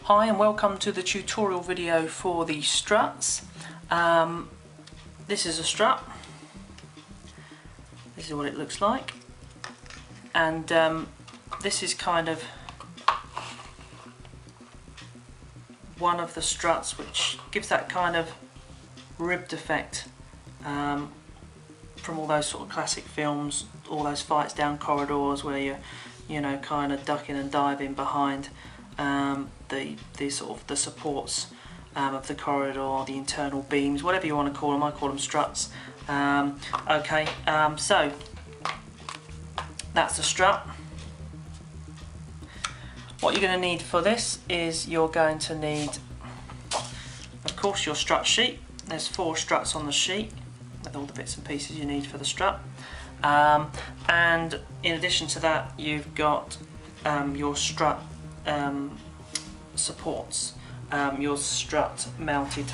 Hi and welcome to the tutorial video for the struts. This is a strut. This is what it looks like, and this is kind of one of the struts which gives that kind of ribbed effect from all those sort of classic films, all those fights down corridors where you know, kind of ducking and diving behind the sort of the supports of the corridor, the internal beams, whatever you want to call them. I call them struts. So that's the strut. What you're going to need for this is you're going to need, of course, your strut sheet. There's 4 struts on the sheet with all the bits and pieces you need for the strut. And in addition to that, you've got your strut supports, your strut mounted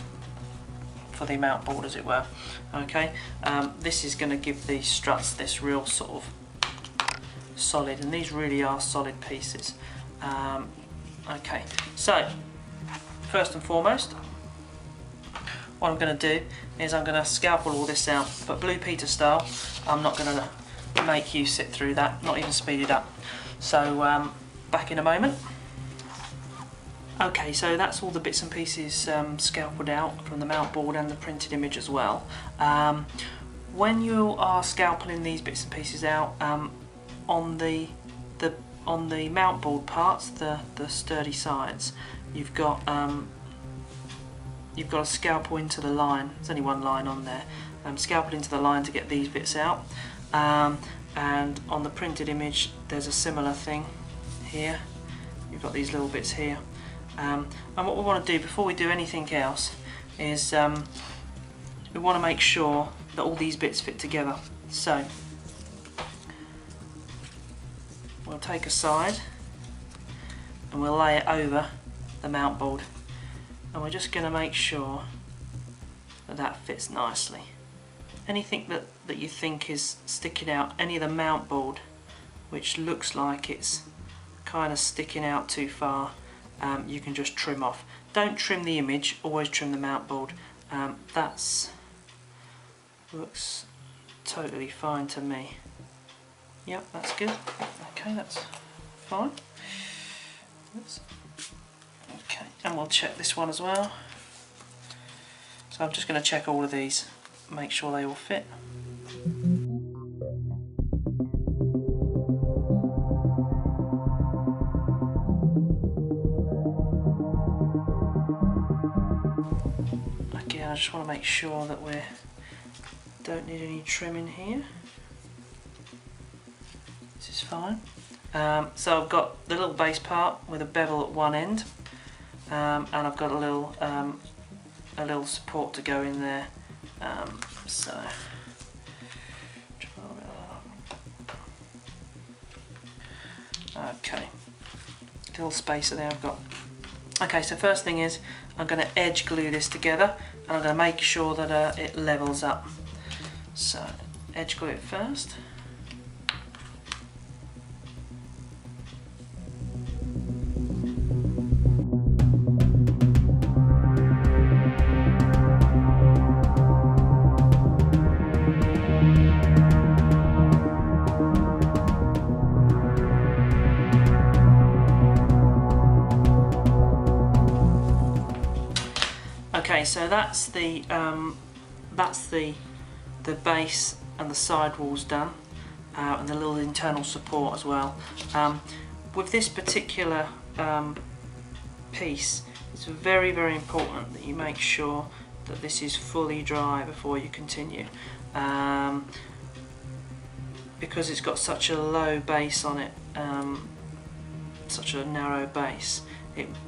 for the mount board, as it were. Okay, this is going to give these struts this real sort of solid, and these really are solid pieces. Okay, so first and foremost, what I'm going to do is I'm going to scalpel all this out, but Blue Peter style. I'm not going to make you sit through that, not even speed it up. So back in a moment. Okay, so that's all the bits and pieces scalpeled out from the mount board and the printed image as well. When you are scalpeling these bits and pieces out, on the mount board parts, the sturdy sides, you've got a scalpel into the line. There's only one line on there. Scalpel into the line to get these bits out. And on the printed image, there's a similar thing here. You've got these little bits here. And what we want to do before we do anything else is we want to make sure that all these bits fit together. So we'll take a side and we'll lay it over the mount board, and we're just going to make sure that that fits nicely. Anything that you think is sticking out, any of the mount board which looks like it's kind of sticking out too far, you can just trim off. Don't trim the image, always trim the mount board. That's looks totally fine to me. Yep, that's good. Okay, that's fine. Okay, and we'll check this one as well. So I'm just going to check all of these, make sure they all fit. Again, I just want to make sure that we don't need any trimming here. This is fine. So I've got the little base part with a bevel at one end, and I've got a little support to go in there. So okay, little spacer there I've got. Okay, so first thing is I'm going to edge glue this together, and I'm going to make sure that it levels up. So edge glue it first. Okay, so that's the base and the side walls done, and the little internal support as well. With this particular piece, it's very, very important that you make sure that this is fully dry before you continue, because it's got such a low base on it, such a narrow base.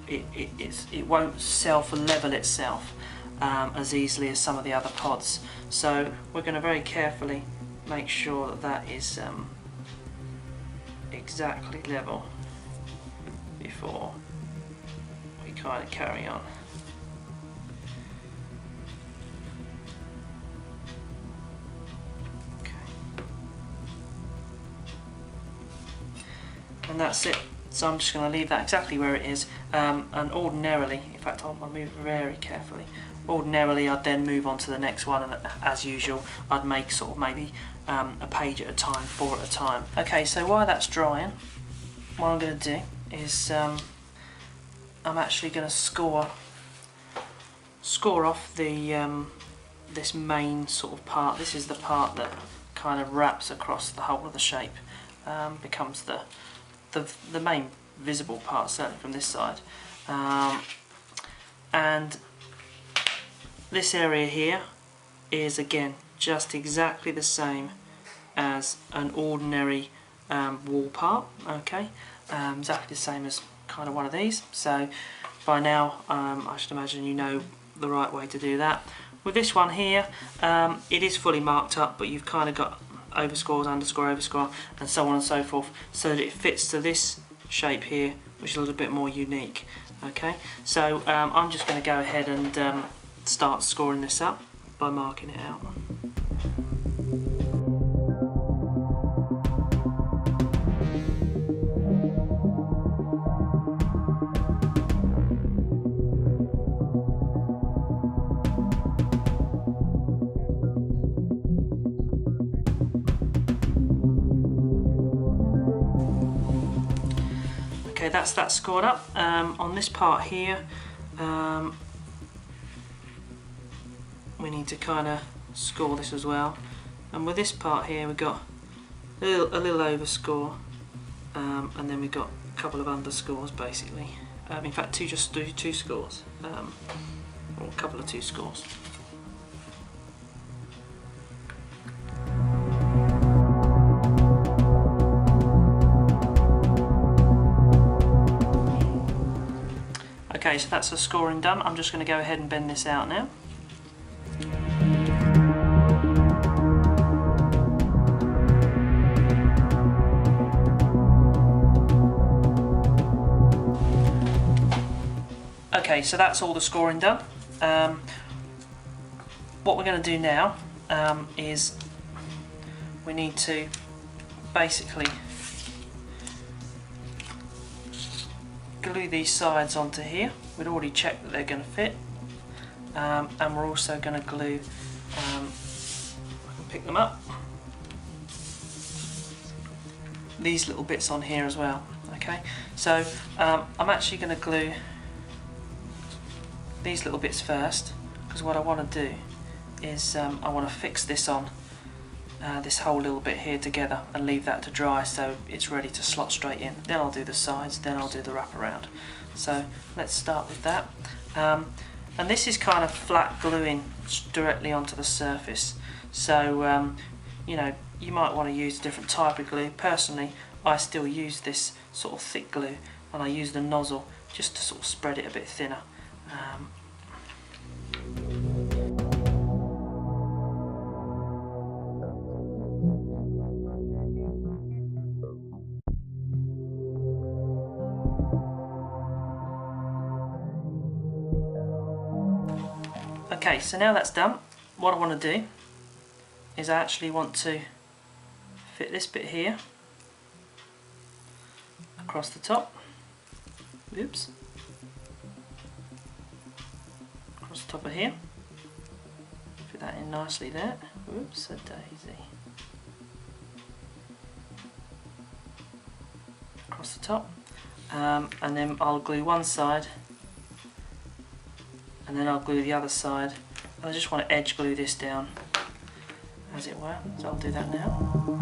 It won't self-level itself as easily as some of the other pods. So we're going to very carefully make sure that that is exactly level before we kind of carry on. Okay. And that's it. So I'm just going to leave that exactly where it is, and ordinarily, in fact I'll move it very carefully, ordinarily I'd then move on to the next one, and as usual I'd make sort of maybe a page at a time, 4 at a time. Okay, so while that's drying, what I'm going to do is I'm actually going to score off the this main sort of part. This is the part that kind of wraps across the whole of the shape, becomes the main visible part, certainly from this side, and this area here is again just exactly the same as an ordinary wall part. Okay, exactly the same as kind of one of these. So by now I should imagine you know the right way to do that. With this one here, it is fully marked up, but you've kind of got overscores, underscore, overscore, and so on and so forth, so that it fits to this shape here, which is a little bit more unique. Okay, so I'm just going to go ahead and start scoring this up by marking it out. Okay, that's that scored up. On this part here, we need to kind of score this as well. And with this part here, we've got a little overscore, and then we've got a couple of underscores basically. In fact, two scores, or a couple of 2 scores. Okay, so that's the scoring done. I'm just going to go ahead and bend this out now. Okay, so that's all the scoring done. What we're going to do now is we need to basically glue these sides onto here. We'd already checked that they're going to fit, and we're also going to glue, I can pick them up, these little bits on here as well. Okay, so I'm actually going to glue these little bits first, because what I want to do is I want to fix this on this whole little bit here together and leave that to dry so it's ready to slot straight in. Then I'll do the sides, then I'll do the wraparound. So let's start with that. And this is kind of flat gluing directly onto the surface. So you know, you might want to use a different type of glue. Personally, I still use this sort of thick glue, and I use the nozzle just to sort of spread it a bit thinner. Okay, so now that's done, what I want to do is I actually want to fit this bit here across the top. Oops. Across the top of here. Fit that in nicely there. Oops, a daisy. Across the top. And then I'll glue one side, and then I'll glue the other side. I just want to edge glue this down, as it were, so I'll do that now.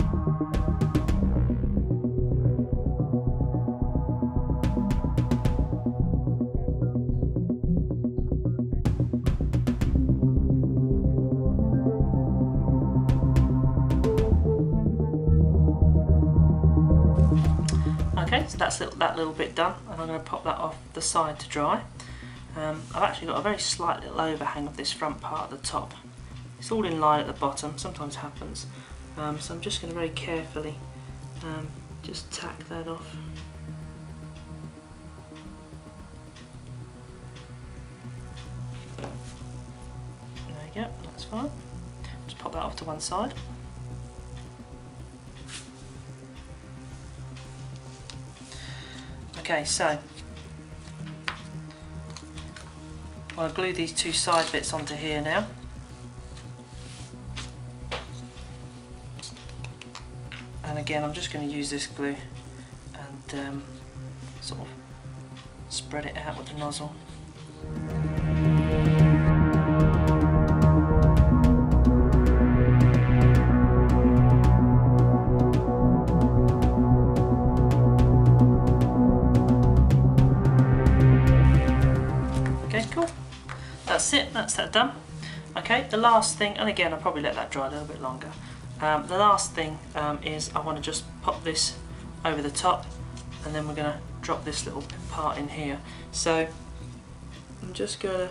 Okay, so that's that little bit done, and I'm going to pop that off the side to dry. I've actually got a very slight little overhang of this front part at the top. It's all in line at the bottom, sometimes happens. So I'm just going to very carefully just tack that off. There you go, that's fine. Just pop that off to one side. Okay, so I'll glue these two side bits onto here now. And again, I'm just going to use this glue and sort of spread it out with the nozzle. Okay, cool. That's it, that's that done. Okay, the last thing, and again I'll probably let that dry a little bit longer. The last thing is I want to just pop this over the top, and then we're going to drop this little part in here. So I'm just going to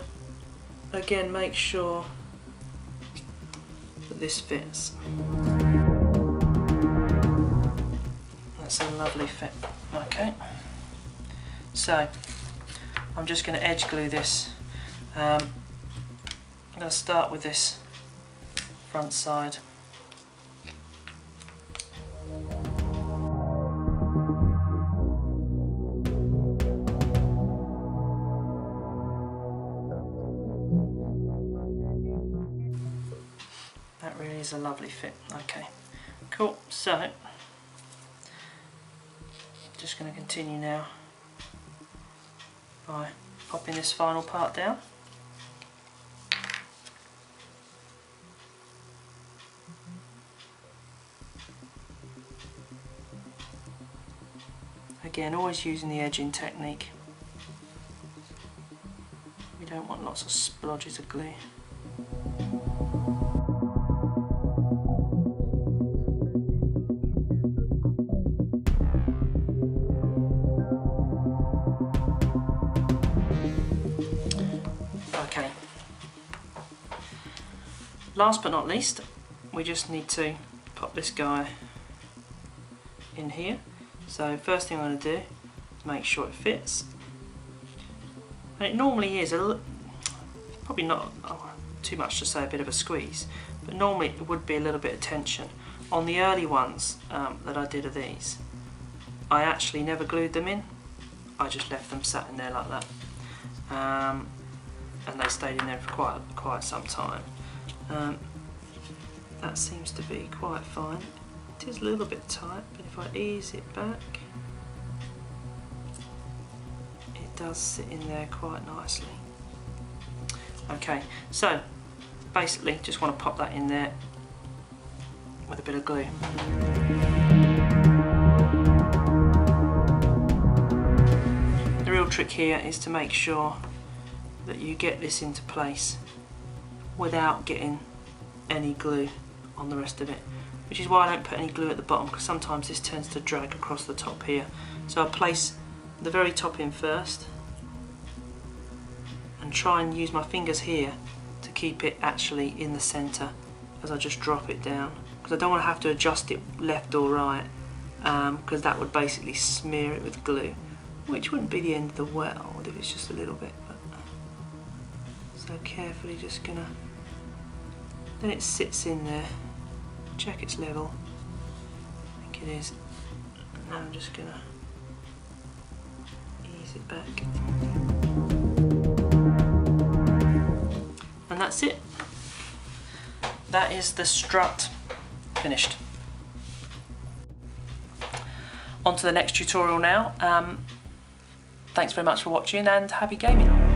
again make sure that this fits. That's a lovely fit. Okay, so I'm just going to edge glue this. I'm going to start with this front side. That really is a lovely fit. Okay, cool. So just going to continue now by popping this final part down. Again, always using the edging technique. We don't want lots of splodges of glue. Okay. Last but not least, we just need to pop this guy in here. So first thing I'm going to do is make sure it fits. And it normally is probably not too much to say a bit of a squeeze, but normally it would be a little bit of tension. On the early ones that I did of these, I actually never glued them in. I just left them sat in there like that, and they stayed in there for quite some time. That seems to be quite fine. It is a little bit tight, but if I ease it back, it does sit in there quite nicely. Okay, so basically just want to pop that in there with a bit of glue. The real trick here is to make sure that you get this into place without getting any glue on the rest of it, which is why I don't put any glue at the bottom, because sometimes this tends to drag across the top here. So I'll place the very top in first and try and use my fingers here to keep it actually in the centre as I just drop it down, because I don't want to have to adjust it left or right, because that would basically smear it with glue, which wouldn't be the end of the world if it's just a little bit. But, so carefully just gonna, then it sits in there. Check its level. I think it is. And now I'm just going to ease it back. And that's it. That is the strut finished. On to the next tutorial now. Thanks very much for watching and happy gaming.